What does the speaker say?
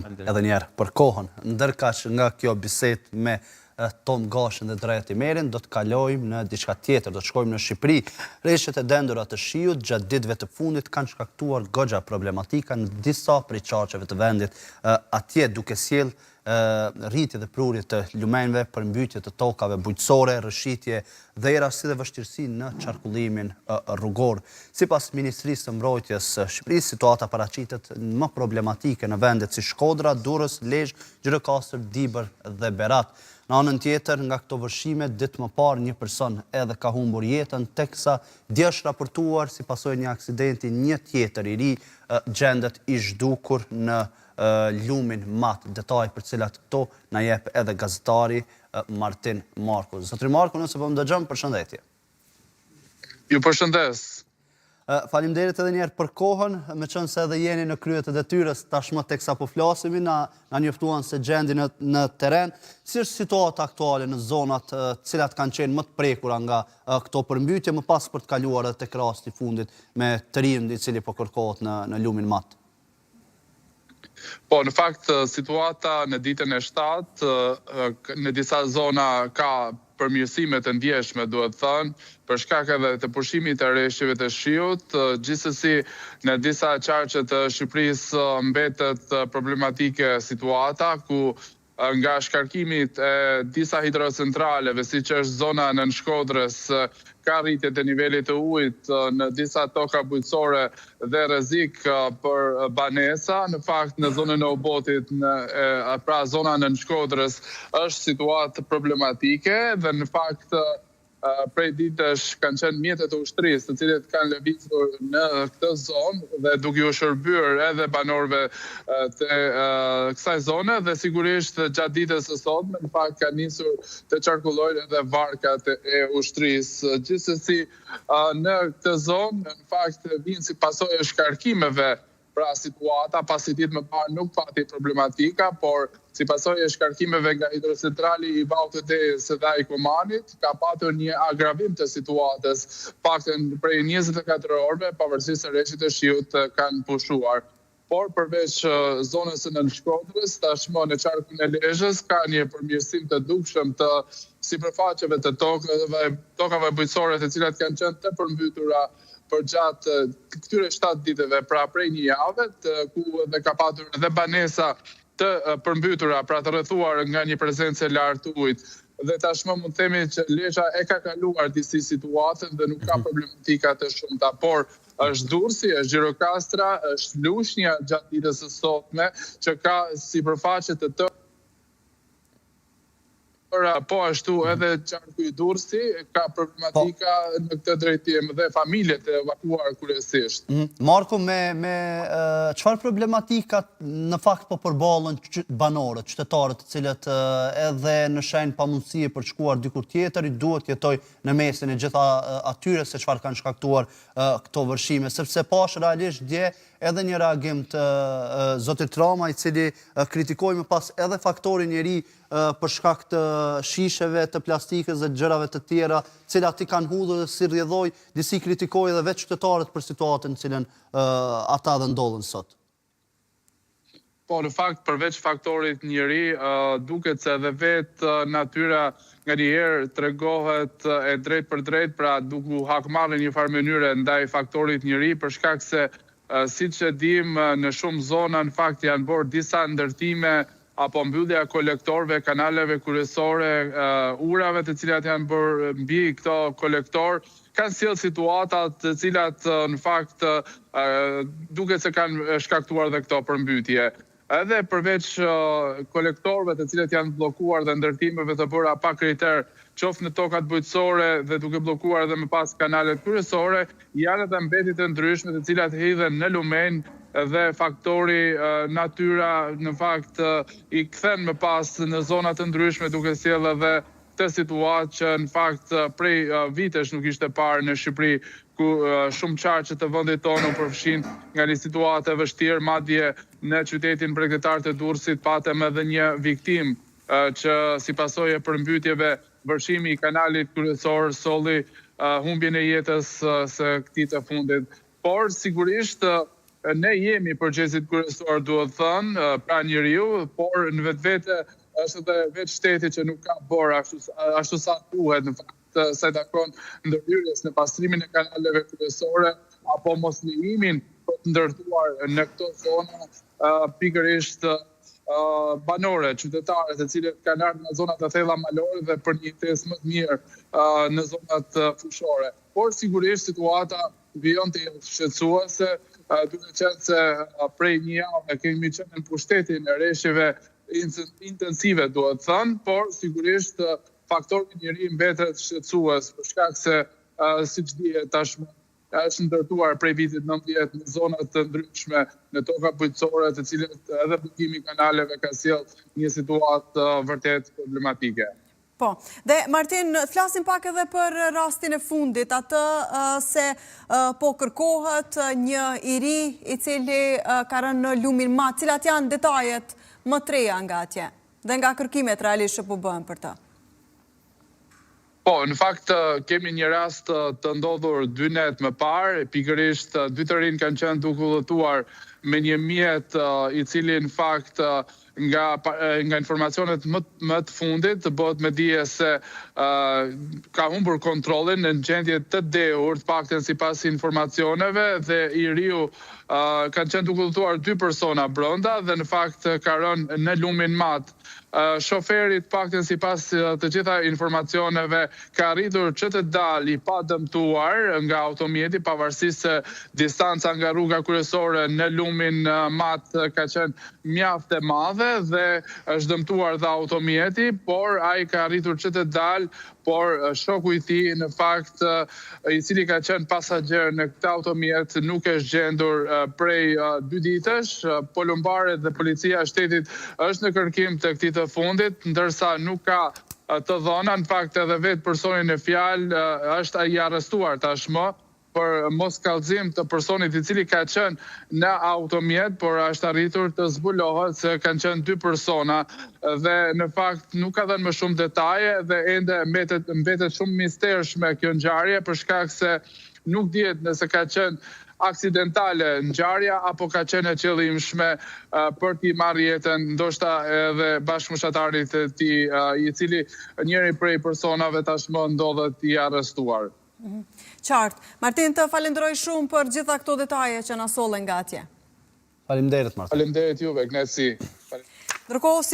edhe njerë për kohën. Ndërkaq nga kjo bisedë me Tom Gashën dhe Drejti Merin, do të kalojmë në diçka tjetër, do të shkojmë në Shqipëri. Rreshtet e dendura të shiut gjatë ditëve të fundit kanë shkaktuar goxha problematika në disa prej qarqeve të vendit, atje duke sjell rritje dhe prurje të lumenjve, përmbytje të tokave bujqësore, rrëshitje dhera si dhe vështirësi në qarkullimin rrugor. Sipas Ministrisë së Mbrojtjes së Shqipërisë, situata paraqitet më problematike në vendet si Shkodra, Durrës, Lezhë, Gjirokastër, Dibër dhe Berat. Në anën tjetër, nga këto vërshime, ditë më parë një person edhe ka humbur jetën, teksa dje është raportuar si pasojë një aksidenti një tjetër i ri gjendet i zhdukur në lumin mat. Detaj për cilat këto na jep edhe gazetari Martin Marku. Zotri Marku, nëse po më dëgjon, përshëndetje. Ju përshëndes. Faleminderit edhe njerë për kohën, me qënë se edhe jeni në kryet e detyrës, tashmë teksa po flasemi, na njoftuan se gjendi në teren. Si është situata aktuale në zonat cilat kanë qenë më të prekura nga këto përmbytje, më pas për të kaluar edhe tek rasti i fundit me tërim i cili po kërkohet në lumin mat? Po, në fakt, situata në ditën e 7, në disa zona ka përmirësime të ndjeshme, duhet thënë, për shkak edhe të pushimit të rreshjeve të shiut, gjithsesi në disa qarqe të Shqipërisë mbetet problematike situata, ku nga shkarkimit e disa hidrocentraleve, siç është zona në Shkodrës, ka rritje të nivelit të ujit në disa toka bujqësore dhe rrezik për banesa. Në fakt, në zonën e Obotit, pra zona në Shkodrës, është situatë problematike dhe në fakt prej ditësh kanë qenë mjetet e ushtrisë, të cilët kanë lëvizur në këtë zonë dhe duke u shërbyer edhe banorëve të kësaj zone dhe sigurisht gjatë ditës së sotme në fakt kanë nisur të qarkullojnë edhe varkat e ushtrisë. Gjithsesi në këtë zonë në fakt vijnë si pasojë e shkarkimeve. Pra situata, pasi ditë më parë nuk pati problematika, por si pasojë e shkarkimeve nga hidrocentrali i Bautëdejës dhe ai Komanit, ka patur një agravim të situatës, paktën prej 24 orëve, pavarësisht se rreshtet e shiut kanë pushuar. Por përveç zonës së Nën Shkodrës, tashmë në qarkun e Lezhës ka një përmirësim të dukshëm të sipërfaqeve të tokave bujqësore, të cilat kanë qenë të përmbytura për gjatë këtyre 7 ditëve, pra prej një jave, ku dhe ka patur edhe banesa të përmbytura, pra të rrethuar nga një prezencë e lartë të ujit. Dhe tashmë mund të themi që Lezhë e ka kaluar disi situatën dhe nuk ka problematika të shumta, por është Durrësi, është Gjirokastra, është Lushnja gjatë ditës së sotme, që ka sipërfaqe të tëra. Po ashtu edhe qarku i Durrësi ka problematika në këtë drejtim dhe familjet e evakuar kryesisht. Marko, me çfarë problematika në fakt po përballen banorët, qytetarët, të cilët edhe në shenjë pamundësie për të shkuar diku tjetër, i duhet jetoj në mesin e gjitha atyre se çfarë kanë shkaktuar këto vërshime, sepse pash realisht dje edhe një reagim të zotit Rama, i cili kritikoi më pas edhe faktorin njeri për shkak të shisheve, të plastikës dhe gjërave të tjera, cilat i kanë hudhur dhe si rrjedhoi, disi kritikoi edhe vetë qytetarët për situatën në cilën ata dhe ndodhen sot. Po, në fakt, përveç faktorit njeri, duket se edhe vetë natyra nga njëherë tregohet e drejt për drejt, pra duke hakmarrë një farë mënyre ndaj faktorit njeri, për shkak se siç e dim, në shumë zona në fakt janë bërë disa ndërtime apo mbyllja kolektorëve, kanaleve kryesore, urave të cilat janë bërë mbi këto kolektor, kanë sjellë situata të cilat në fakt duket se kanë shkaktuar dhe këto përmbytje. Edhe përveç kolektorëve të cilat janë bllokuar dhe ndërtimeve të bëra pa kriter, qoftë në tokat bujqësore dhe duke bllokuar edhe më pas kanalet kryesore, janë edhe mbetjet e ndryshme të cilat hidhen në lumen dhe faktori natyra në fakt i kthen më pas në zona të ndryshme duke sjellë edhe këtë situatë që në fakt prej vitesh nuk ishte parë në Shqipëri, ku shumë qarqe të vendit tonë u përfshin nga një situatë e vështirë, madje në qytetin bregdetar të Durrësit patëm edhe një viktim që si pasojë e përmbytjeve vërshimi i kanalit kryesor solli humbjen e jetës së këtij të fundit. Por sigurisht ne jemi përgjegjësit kryesor, duhet thënë, pra njeriu, por në vetvete është edhe vetë shteti që nuk ka bërë ashtu sa duhet, në fakt sa i takon ndërhyrjes në pastrimin e kanaleve kryesore apo mos lejimin për të ndërtuar në këto zona pikërisht banore, qytetare, të cilët kanë ardhur nga zonat e thella malore dhe për një jetesë më të mirë në zonat fushore. Por sigurisht situata vijon të jetë shqetësuese, duke qenë se prej një javë kemi qenë në pushtetin e rreshjeve intensive, duhet thënë, por sigurisht faktori njeri mbetet shqetësues për shkak se siç dihet tashmë është ndërtuar prej vitit 90 në zonat të ndryshme në toka bujqësore, të cilët edhe bllokimi i kanaleve ka sjellë një situatë vërtet problematike. Po, dhe Martin, flasim pak edhe për rastin e fundit, atë se po kërkohet një i ri i cili ka rënë në lumin mat, cilat janë detajet më të reja nga atje dhe nga kërkimet realisht që po bëhen për të. Po, në fakt kemi një rast të ndodhur 2 net më parë, pikërisht 2 të rinj kanë qenë duke udhëtuar me një mjet i cili në fakt nga informacionet më të fundit bëhet me dije se ka humbur kontrollin në gjendje të dehur, të paktën sipas informacioneve, dhe i riu kanë qenë duke udhëtuar 2 persona brenda dhe në fakt ka rënë në lumin mat. Shoferit paktën sipas të gjitha informacioneve ka arritur që të dalë i pa dëmtuar nga automjeti, pavarësisht se distanca nga rruga kryesore në lumin mat ka qenë mjaft e madhe dhe është dëmtuar dhe automjeti, por ai ka arritur që të dalë, por shoku i tij në fakt i cili ka qenë pasagjer në këtë automjet nuk është gjendur prej 2 ditësh. Polumbaret dhe policia e shtetit është në kërkim të këtij të fundit, ndërsa nuk ka të dhëna, në fakt edhe vetë personi në fjalë është i arrestuar tashmë për mos kallëzim të personit i cili ka qenë në automjet, por është arritur të zbulohet se kanë qenë 2 persona dhe në fakt nuk ka dhënë më shumë detaje dhe ende mbetet shumë mistershme kjo ngjarje për shkak se nuk dihet nëse ka qenë aksidentale ngjarja apo ka qenë e qëllimshme për t'i marrë jetën ndoshta edhe bashkëmoshtatarit e tij, i cili njëri prej personave tashmë ndodhet i arrestuar. Qartë. Martin, të falenderoj shumë për gjitha këto detaje që na sollen nga atje. Faleminderit, Martin. Faleminderit juve, Gnesi. Ndërkohë